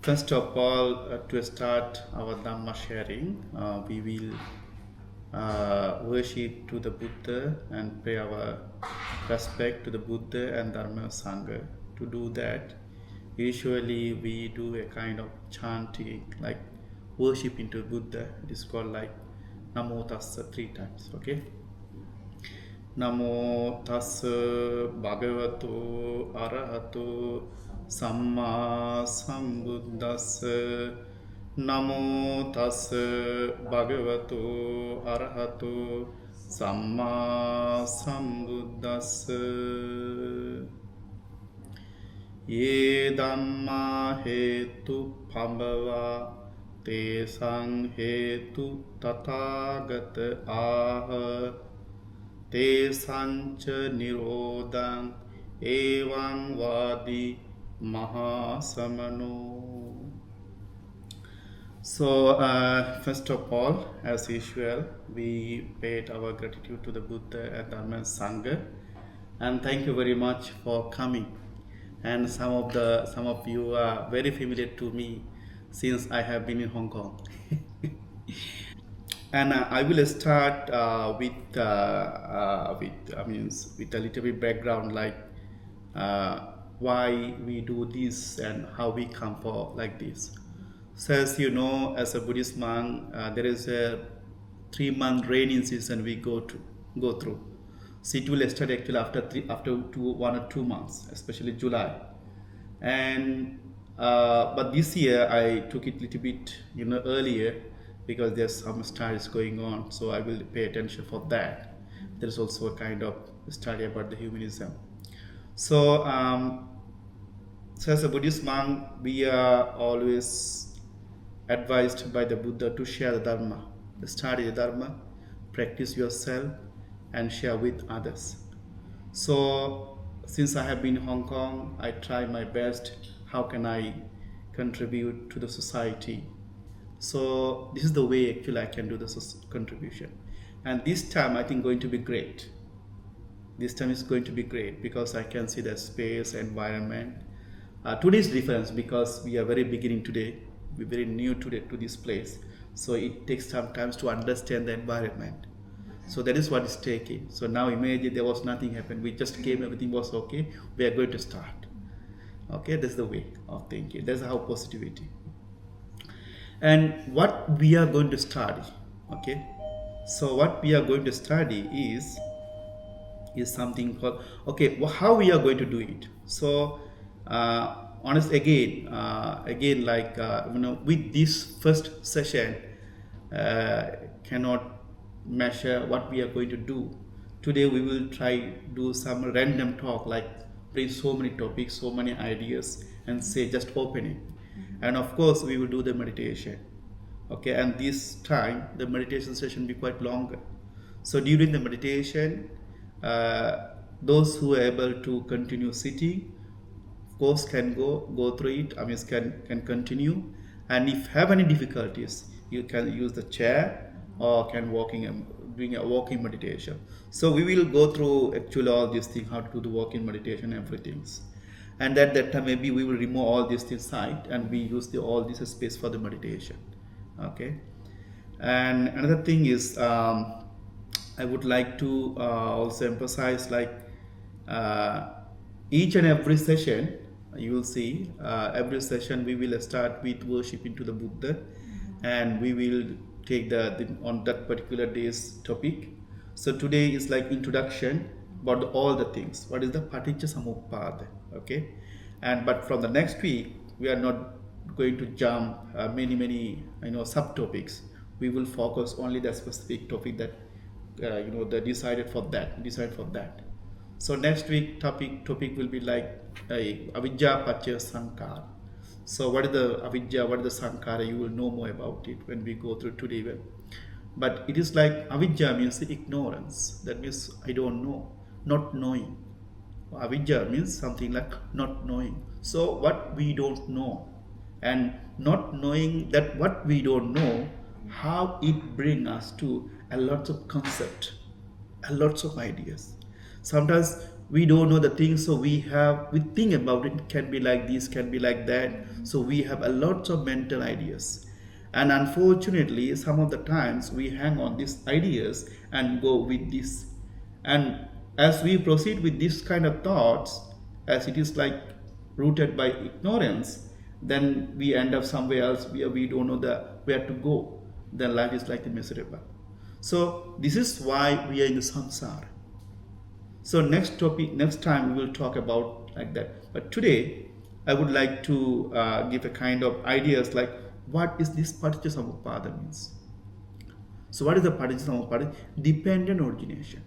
First of all, to start our Dhamma sharing, we will worship to the Buddha and pay our respect to the Buddha and Dharma Sangha. To do that, usually we do a kind of chanting, like worshiping to Buddha. It is called like Namo Tassa 3 times. Okay. Namo Tassa Bhagavato Arahato Samma Sambuddhassa. Namo Tassa Bhagavato Arahato Samma Sambuddhassa. Ye Dhamma Hetu Pambava Te Sang Hetu Tathagata Aha Te Sancha Nirodhang Evang Vadi Mahasamano. So, first of all, as usual, we paid our gratitude to the Buddha and Dharma Sangha, and thank you very much for coming. And some of you are very familiar to me since I have been in Hong Kong. And I will start with a little bit background, like why we do this and how we come for like this. So as you know, as a Buddhist monk, there is a 3-month rainy season we go through. So it will start actually after 1 or 2 months, especially July. And but this year I took it a little bit earlier, because there's some studies going on, so I will pay attention for that. There is also a kind of study about the humanism. So, so as a Buddhist monk, we are always advised by the Buddha to share the Dharma, study the Dharma, practice yourself, and share with others. So, since I have been in Hong Kong, I try my best. How can I contribute to the society? So this is the way actually I can do the contribution. And this time I think going to be great. This time is going to be great because I can see the space, environment. Today is different because we are very beginning today. We're very new today to this place. So it takes some time to understand the environment. So that is what is taking. So now imagine there was nothing happened. We just came, everything was okay. We are going to start. Okay, that's the way of thinking. That's how positivity. And what we are going to study, okay? So what we are going to study is something called, okay, how we are going to do it. So honestly, again, like with this first session, cannot measure what we are going to do. Today we will try do some random talk, like bring so many topics, so many ideas, and say just open it. And of course we will do the meditation, okay? And this time the meditation session will be quite longer. So during the meditation, those who are able to continue sitting, of course, can go through it. I mean, can continue. And if have any difficulties, you can use the chair or can doing a walking meditation. So we will go through actually all these things, how to do the walking meditation, everything. And at that time maybe we will remove all these things aside and we use all this space for the meditation, okay? And another thing is, I would like to also emphasize, like each and every session you will see, every session we will start with worshiping to the Buddha, and we will take on that particular day's topic. So today is like introduction about all the things. What is the Paṭiccasamuppāda? Okay, but from the next week we are not going to jump many subtopics. We will focus only the specific topic that that decided for that. So next week topic will be like avidya paccaya sankhara. So what is the avidya, what is the sankhara? You will know more about it when we go through today. But it is like avidya means the ignorance. That means I don't know, not knowing. Avidya means something like not knowing. So what we don't know, and not knowing that what we don't know, how it brings us to a lot of concept, a lots of ideas. Sometimes We don't know the things, so we think about it. It can be like this, can be like that. So we have a lot of mental ideas, and unfortunately, some of the times we hang on these ideas and go with this. And as we proceed with this kind of thoughts, as it is like rooted by ignorance, then we end up somewhere else where we don't know where to go. Then life is like miserable. So this is why we are in the samsara. So next time we will talk about like that. But today, I would like to give a kind of ideas like what is this Paṭiccasamuppāda means. So what is the Paṭiccasamuppāda? Dependent origination.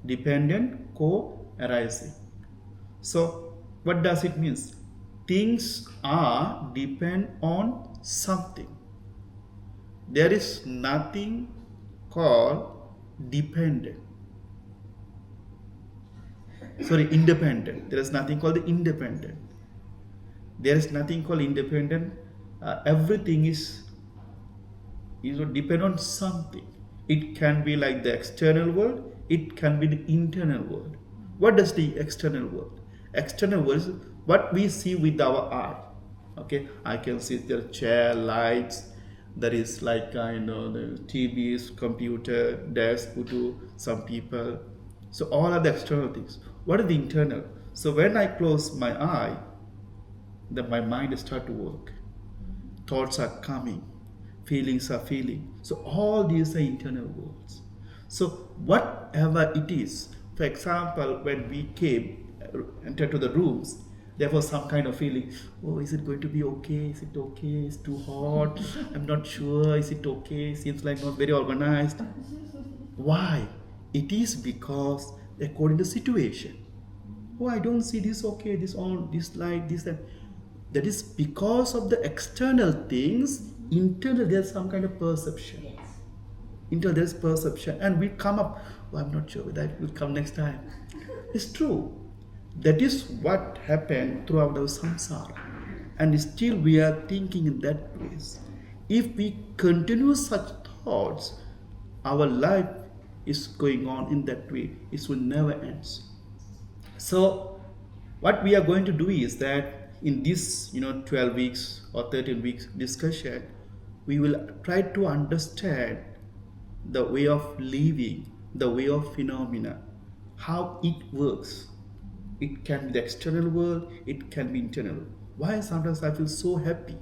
Dependent co-arising. So what does it mean? Things are depend on something. There is nothing called dependent. Independent. There is nothing called the independent. There is nothing called independent. Everything is depend on something. It can be like the external world. It can be the internal world. What does the external world? External world is what we see with our eye. Okay, I can see the chair, lights. There is like the TVs, computer, desk, photo, some people. So all are the external things. What is the internal? So when I close my eye, then my mind starts to work. Thoughts are coming, feelings are feeling. So all these are internal worlds. So whatever it is, for example, when we entered to the rooms, there was some kind of feeling. Oh, is it going to be okay? Is it okay? It's too hot. I'm not sure. Is it okay? Seems like not very organized. Why? It is because according to situation. Oh, I don't see this okay, this on, this light, this that. That is because of the external things. Internal, there's some kind of perception. Yes. Internal, there's perception, and we come up. Oh, I'm not sure whether it will come next time. It's true. That is what happened throughout our samsara, and still we are thinking in that place. If we continue such thoughts, our life is going on in that way. It will never end. So what we are going to do is that in this 12 weeks or 13 weeks discussion, we will try to understand the way of living, the way of phenomena, how it works. It can be the external world, it can be internal. Why sometimes I feel so happy?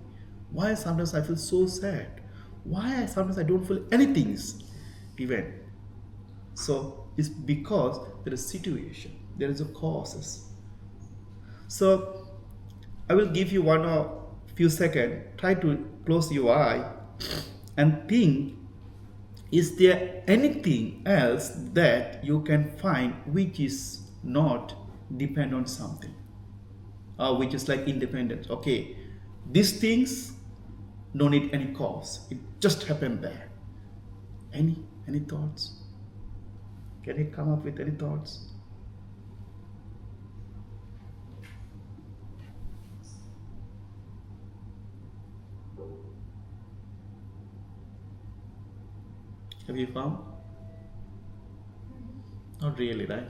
Why sometimes I feel so sad? Why sometimes I don't feel anything even? So it's because there is situation, there is a causes. So I will give you one or few seconds. Try to close your eye and think, is there anything else that you can find which is not depend on something, or which is like independent? Okay, these things no need any cause, it just happened there. Any thoughts? Can you come up with any thoughts? Have you found? Not really, right?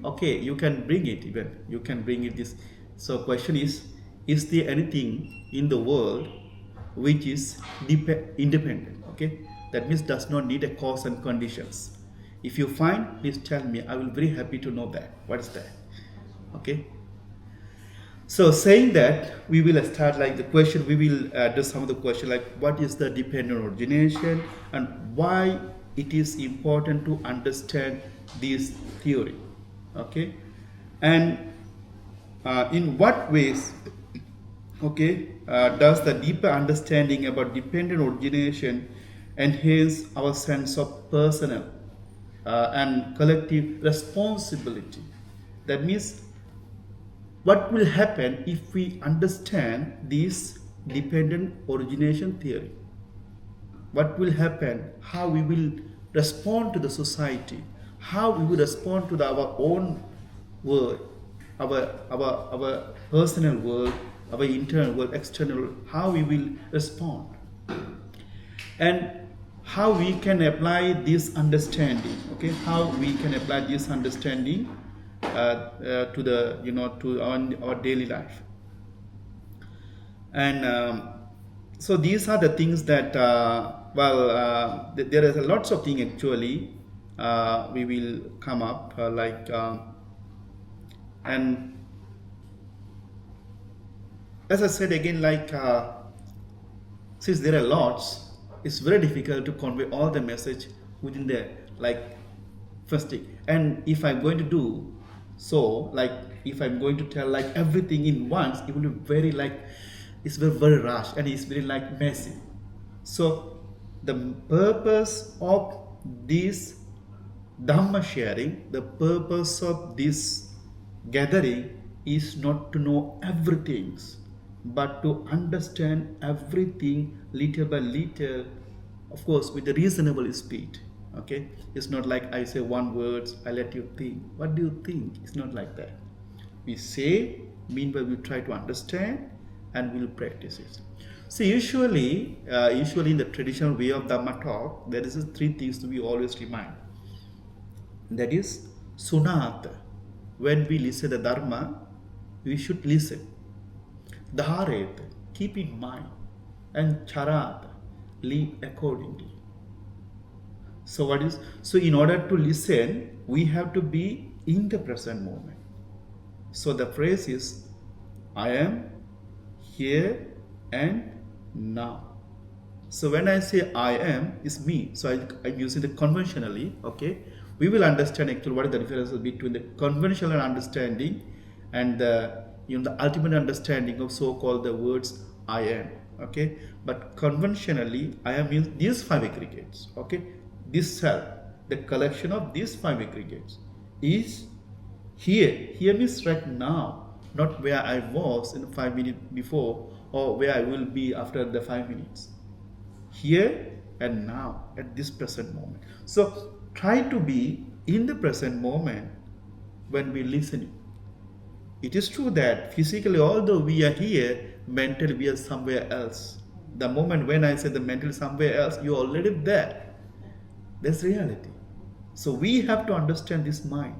Okay, you can bring it even. You can bring it this. So question is there anything in the world which is independent? Okay, that means does not need a cause and conditions. If you find, please tell me. I will be very happy to know that. What is that? Okay. So saying that, we will start like the question. We will do some of the question like what is the dependent origination and why it is important to understand this theory. Okay, and in what ways, okay, does the deeper understanding about dependent origination enhance our sense of personal and collective responsibility? That means, what will happen if we understand this dependent origination theory? What will happen? How we will respond to the society? How we will respond to our own world, our personal world, our internal world, external world? How we will respond, and how we can apply this understanding? Okay, how we can apply this understanding to the to our daily life. And so these are the things that there is lots of things actually we will come up and as I said again, since there are lots, it's very difficult to convey all the message within there, first thing. And if I'm going to do so, if I'm going to tell everything in once, it will be very it's very rush and it's very messy. So the purpose of this Dhamma sharing, the purpose of this gathering is not to know everything, but to understand everything little by little, of course, with a reasonable speed. Okay, it's not like I say one word, I let you think. What do you think? It's not like that. We say, meanwhile we try to understand, and we'll practice it. So usually in the traditional way of Dhamma talk, there is three things to be always remind. That is sunata. When we listen to the Dharma, we should listen. Dharet, keep in mind. And charat, live accordingly. So in order to listen, we have to be in the present moment. So the phrase is, I am here and now. So when I say I am, it's me. So I'm using it conventionally, okay? We will understand actually what is the difference between the conventional understanding and the ultimate understanding of so-called the words I am, okay? But conventionally, I am means these five aggregates, okay? This self, the collection of these five aggregates is here. Here means right now, not where I was in 5 minutes before or where I will be after the 5 minutes. Here and now, at this present moment. So try to be in the present moment when we listen. It is true that physically, although we are here, mentally we are somewhere else. The moment when I say the mental somewhere else, you're already there. That's reality. So we have to understand this mind.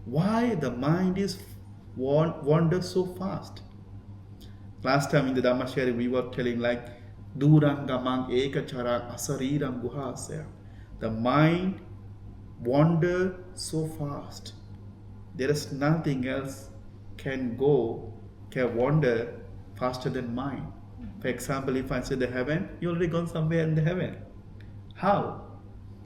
Why the mind is wanders so fast. Last time in the Dhamma sharing, we were telling Durangamang ekacharang asariram guhasya. The mind wanders so fast. There is nothing else can wander faster than mind. For example, if I say the heaven, you already gone somewhere in the heaven. How?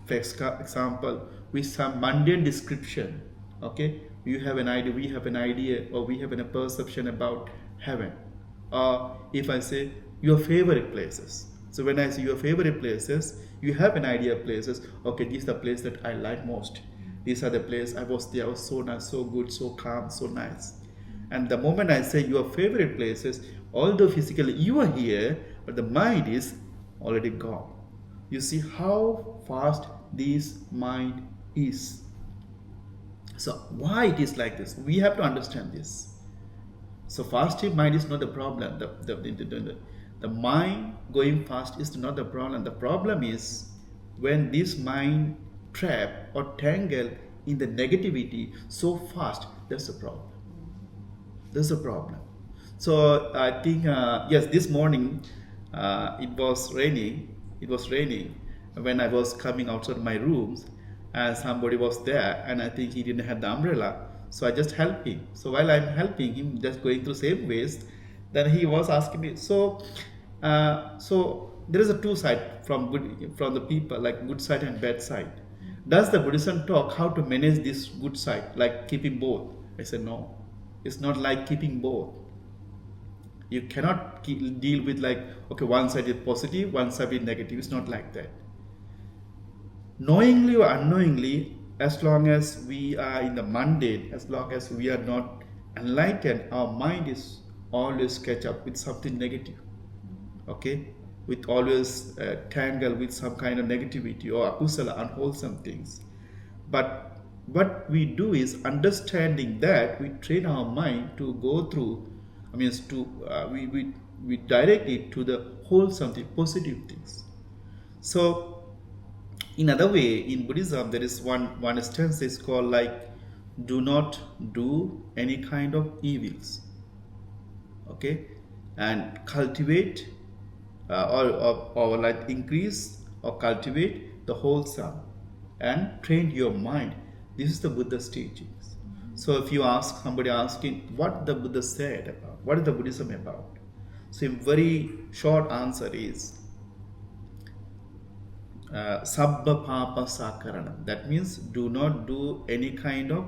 For example, with some mundane description, okay, you have an idea, we have an idea, or we have a perception about heaven. Or if I say your favorite places. So when I say your favorite places, you have an idea of places. Okay, these are the places that I like most. These are the places I was there, I was so nice, so good, so calm, so nice. And the moment I say your favorite places, although physically you are here, but the mind is already gone. You see how fast this mind is. So why it is like this? We have to understand this. So fasting mind is not the problem. The mind going fast is not the problem. The problem is when this mind trap or tangle in the negativity so fast, that's the problem. That's the problem. So I think, yes, this morning it was raining. It was raining when I was coming outside my rooms, and somebody was there, and I think he didn't have the umbrella. So I just helped him. So while I'm helping him, just going through same ways, then he was asking me. So there is a two side from the people, like good side and bad side. Does the Buddhism talk how to manage this good side, like keeping both? I said no. It's not like keeping both. You cannot deal with okay, one side is positive, one side is negative. It's not like that. Knowingly or unknowingly, as long as we are in the mundane, as long as we are not enlightened, our mind is always catch up with something negative. Okay? With always tangle with some kind of negativity or akusala, unwholesome things. But what we do is understanding that we train our mind to go through, we direct it to the wholesome thing, positive things. So in other way, in Buddhism, there is one stance is called do not do any kind of evils. Okay, and cultivate or like increase or cultivate the wholesome and train your mind. This is the Buddha's teachings. So if you ask somebody asking what the Buddha said about, what is the Buddhism about? So a very short answer is Sabba Papa Sakaranam. That means do not do any kind of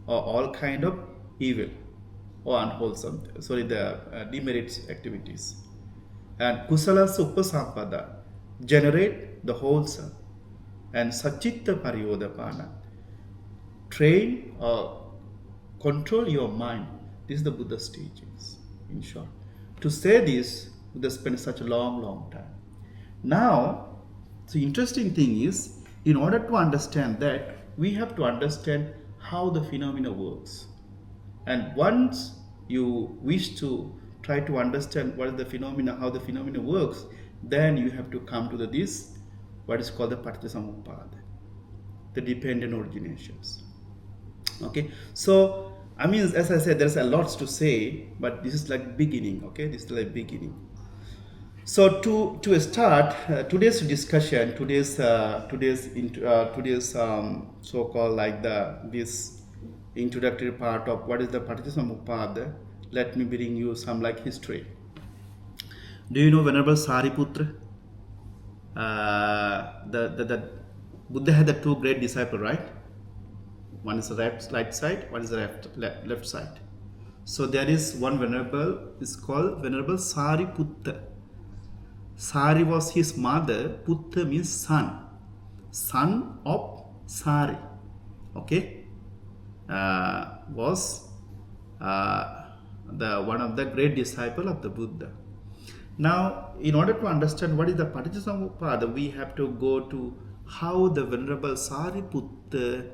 or all kind of evil or unwholesome, the demerits activities. And Kusala Education generate the wholesome. And Sachitta Pariyodapana, train or control your mind. This is the Buddha's teachings, in short. To say this, Buddha spent such a long time. Now, the interesting thing is, in order to understand that, we have to understand how the phenomena works. And once you wish to try to understand what is the phenomena, how the phenomena works, then you have to come to this, what is called the Paṭiccasamuppāda, the dependent originations. Okay, so I mean, as I said, there's a lot to say, but this is like beginning. Okay, this is like beginning. So to start today's discussion, today's so-called like this introductory part of what is the Paṭiccasamuppāda, let me bring you some like history. Do you know Venerable Sariputra? The Buddha had the two great disciples, right? One is the right side, one is the left side. So there is one venerable, is called Venerable Sariputta. Sari was his mother. Putta means son of Sari. Okay, was the one of the great disciple of the Buddha. Now, in order to understand what is the Paṭiccasamuppāda, we have to go to how the Venerable Sariputta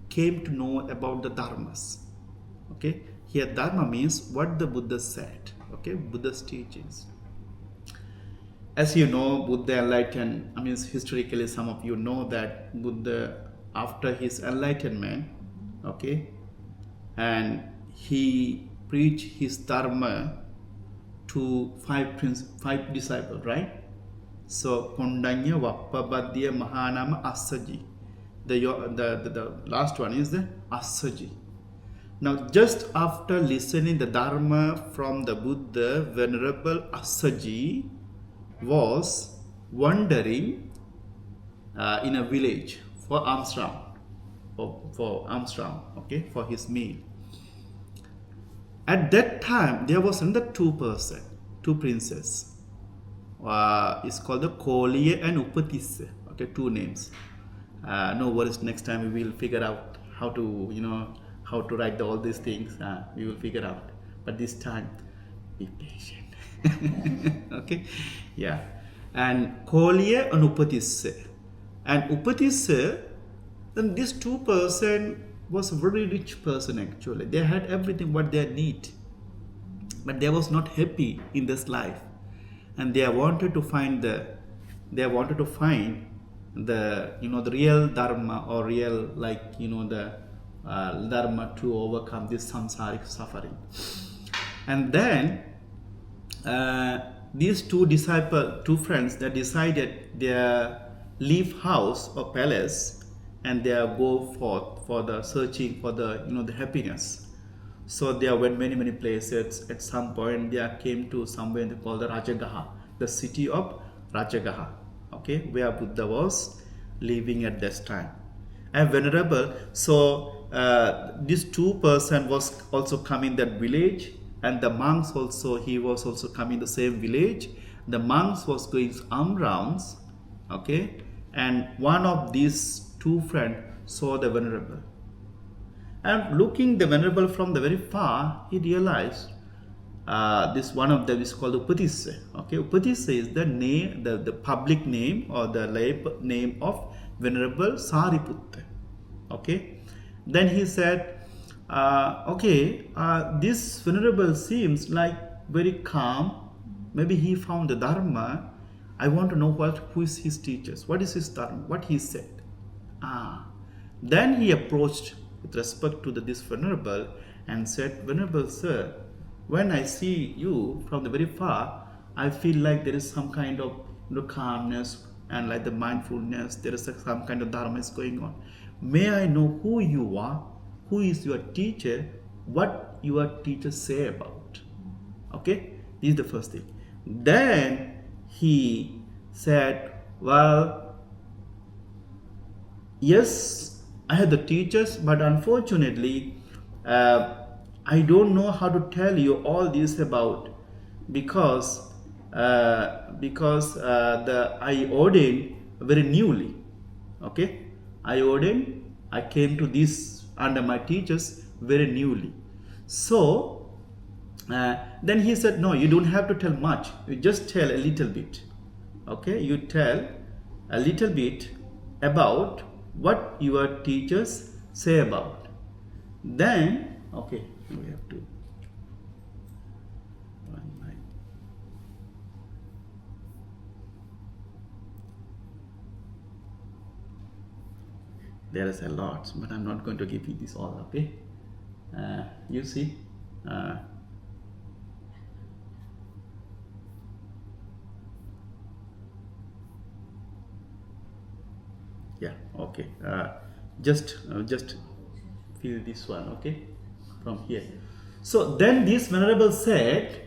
came to know about the dharmas. Okay, here dharma means what the Buddha said. Okay, Buddha's teachings. As you know, Buddha enlightened. I mean, historically, some of you know that Buddha, after his enlightenment, okay, and he preached his dharma to five disciples, right? So Kondanya, Vappabadya, Mahanama, Assaji. The last one is the Assaji. Now, just after listening the dharma from the Buddha, Venerable Assaji was wandering in a village for almsround, okay, for his meal. At that time, there was another two princes. It's called the Koliya and Upatissa. Okay, two names. No worries. Next time we will figure out how to write all these things. We will figure out. But this time, be patient. Okay, yeah. And Koliya and Upatissa. And Upatissa, then this two person was a very rich person actually. They had everything what they need, but they was not happy in this life, and they wanted to find the the real dharma, or real the dharma to overcome this samsaric suffering. And then these two friends, they decided they leave house or palace, and they go forth for the searching for the the happiness. So they went many places. At some point they came to somewhere called the Rajagaha, the city of Rajagaha, okay, where Buddha was living at this time. And Venerable, so this two person was also coming that village, and the monks also, he was also coming the same village. The monks was going alms rounds, okay, and one of these two friends saw the Venerable, and looking the Venerable from the very far, he realized this one of them is called Upatissa. Okay, Upatissa is the name, the public name or the lay name of Venerable Sariputta. Okay, then he said, this Venerable seems like very calm. Maybe he found the Dharma. I want to know who is his teachers. What is his Dharma? What he said. Then he approached with respect to this Venerable and said, Venerable Sir, when I see you from the very far, I feel like there is some kind of calmness and like the mindfulness, there is some kind of Dharma is going on. May I know who you are, who is your teacher, what your teacher say about? Okay, this is the first thing. Then he said, well, yes, I have the teachers, but unfortunately, I don't know how to tell you all this about, because I ordained very newly. Okay, I came to this under my teachers very newly. So then he said, no, you don't have to tell much. You just tell a little bit. Okay, you tell a little bit about what your teachers say about. Then, okay, we have to. There is a lot, but I'm not going to give you this all, okay? You see? Yeah, okay. Just feel this one, okay? From here. So then this Venerable said,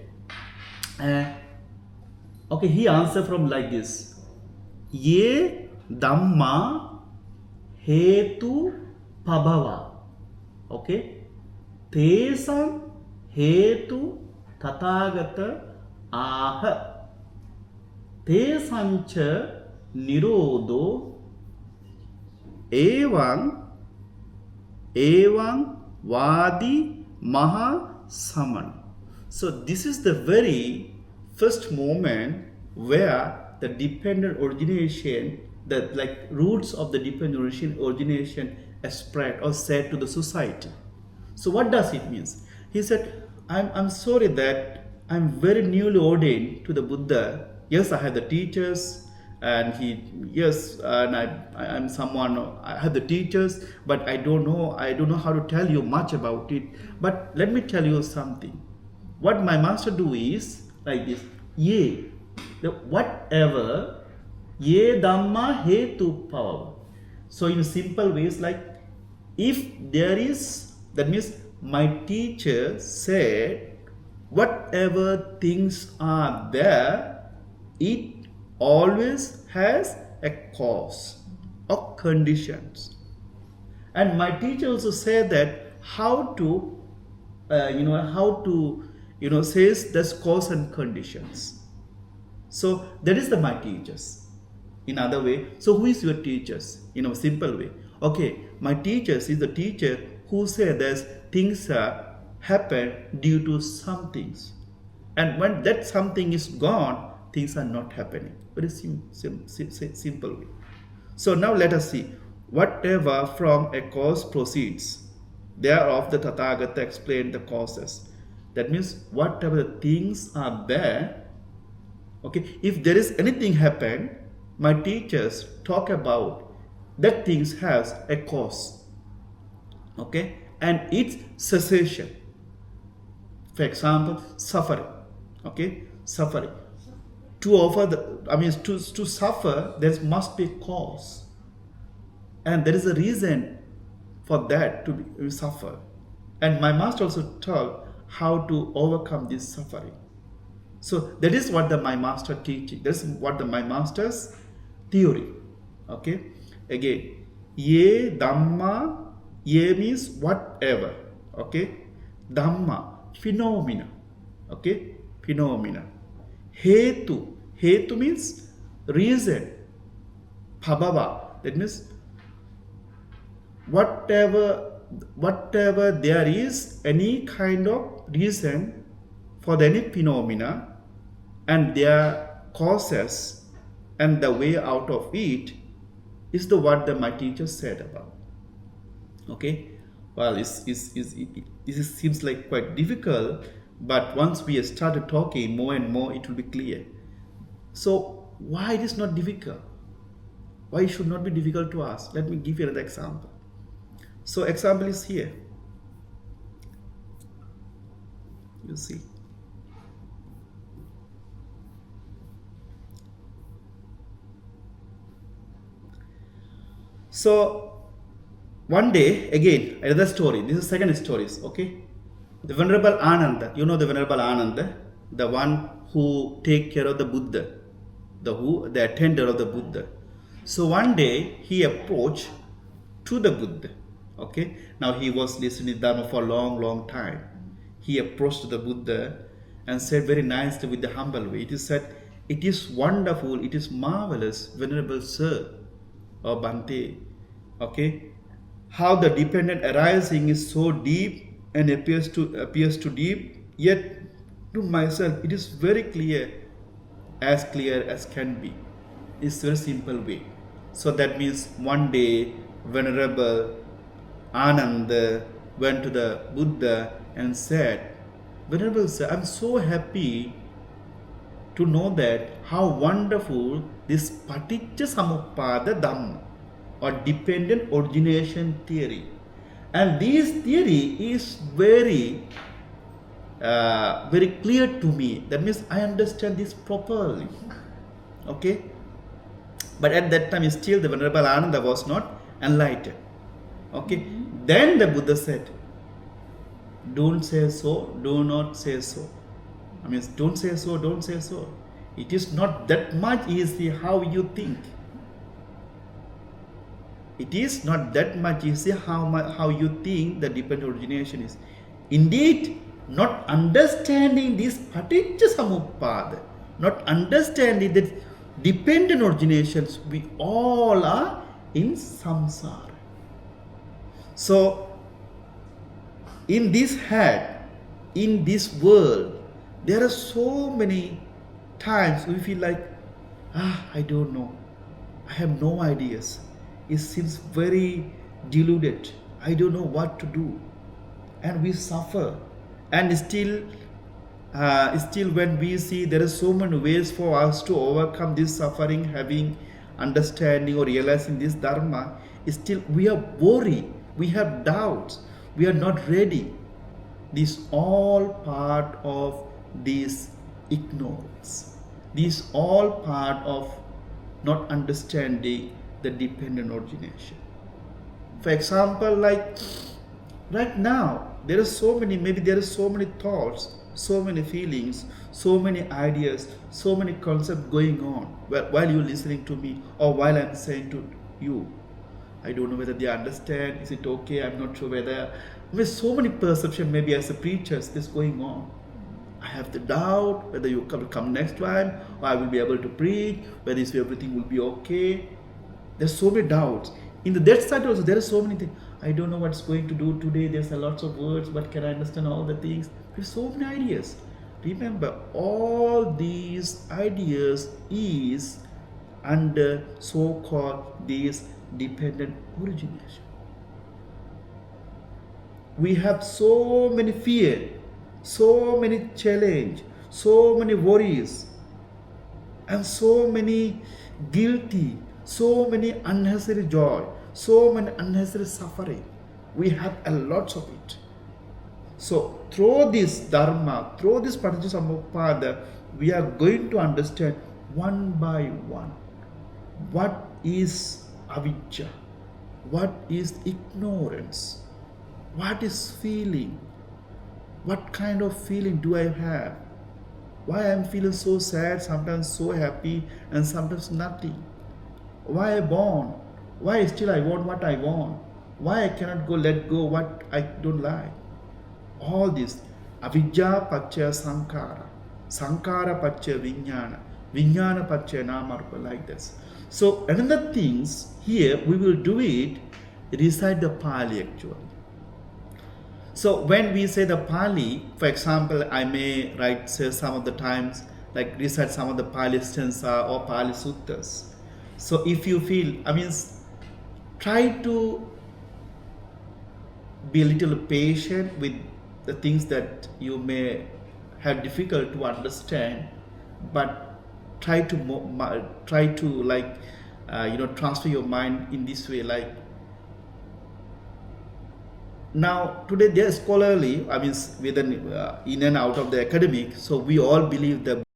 okay, he answered from like this. Ye Dhamma Hetu Pabhava. Okay? Tesam Hetu Tathagata Aha. Tesancha Nirodo Evam Vadi Maha Saman. So this is the very first moment where the dependent origination, the like roots of the dependent origination are spread or said to the society. So what does it mean? He said, I'm sorry that I'm very newly ordained to the Buddha. Yes, I have the teachers, and I'm someone, I have the teachers, but I don't know how to tell you much about it. But let me tell you something. What my master do is like this. Whatever Ye Dhamma Hetu Pabhava. So in simple ways, like if there is, that means my teacher said whatever things are there, it always has a cause or conditions. And my teacher also said that how to says this cause and conditions. So that is my teachers. In other way, so who is your teachers? In a simple way. Okay, my teachers is the teacher who said that things happen due to some things. And when that something is gone, things are not happening. Very simple way. So now let us see. Whatever from a cause proceeds, thereof the Tathagata explained the causes. That means whatever things are there, okay, if there is anything happen, my teachers talk about that things has a cause, okay, and its cessation. For example, suffering, okay, suffering. To suffer, there must be a cause, and there is a reason for that to suffer. And my master also told how to overcome this suffering. So that is what my master teaching. That is what my master's theory. Okay. Again, Ye Dhamma. Ye means whatever. Okay. Dhamma, phenomena. Okay. Phenomena. Hetu. Hetu means reason. Pabhava. That means whatever there is any kind of reason for any phenomena and their causes and the way out of it is what my teacher said about. Okay, well, it seems like quite difficult, but once we started talking more and more, it will be clear. So why it is not difficult? Why it should not be difficult to us? Let me give you another example. So example is here. You see. So one day, again, another story. This is second stories, okay? The Venerable Ananda, you know the Venerable Ananda, the one who take care of the Buddha, the attender of the Buddha. So one day he approached to the Buddha, okay? Now he was listening to Dhamma for a long time. He approached the Buddha and said very nicely with the humble way. It is said, "It is wonderful, it is marvelous, Venerable Sir, or Bhante, okay, how the dependent arising is so deep and appears to deep, yet to myself it is very clear as can be." It's a very simple way. So that means one day Venerable Ananda went to the Buddha and said, "Venerable Sir, I'm so happy to know that how wonderful this Paṭiccasamuppāda Dhamma, or dependent origination theory. And this theory is very clear to me. That means I understand this properly. Okay? But at that time still the Venerable Ananda was not enlightened. Okay? Then the Buddha said, "Don't say so, do not say so." I mean, don't say so, don't say so. It is not that much easy how you think. It is not that much easy how you think the dependent origination is. Indeed, not understanding this Paṭiccasamuppāda, not understanding that dependent originations, we all are in samsara. So, in this head, in this world, there are so many times we feel like, I don't know, I have no ideas. It seems very deluded. I don't know what to do. And we suffer. And still when we see there are so many ways for us to overcome this suffering, having understanding or realizing this Dharma, still we are worried, we have doubts, we are not ready. This all part of this ignorance. This all part of not understanding the dependent origination. For example, like right now, there are so many thoughts, so many feelings, so many ideas, so many concepts going on while you're listening to me or while I'm saying to you. I don't know whether they understand. Is it okay? I'm not sure whether. With so many perceptions, maybe as a preacher, this going on. I have the doubt whether you come next time, or I will be able to preach, whether everything will be okay. There's so many doubts. In the that side also, there are so many things. I don't know what's going to do today. There's a lots of words, but can I understand all the things? There's so many ideas. Remember, all these ideas is under so-called this dependent origination. We have so many fear, so many challenge, so many worries, and so many guilty, so many unnecessary joy, so many unnecessary suffering. We have a lot of it. So through this Dharma, through this Paṭiccasamuppāda, we are going to understand one by one what is avijja, what is ignorance, what is feeling, what kind of feeling do I have, why I am feeling so sad, sometimes so happy, and sometimes nothing. Why I born? Why still I want what I want? Why I cannot let go what I don't like? All this. Avijja paccaya sankara. Sankara paccaya vijnana. Vijnana paccaya namarupa, like this. So another things here we will do it, recite the Pāli actually. So when we say the Pāli, for example, I may say some of the times, like recite some of the Pāli stanza or Pāli suttas. So if you feel, try to be a little patient with the things that you may have difficult to understand, but try to transfer your mind in this way, like Now today they are scholarly, I mean, in and out of the academic. So we all believe that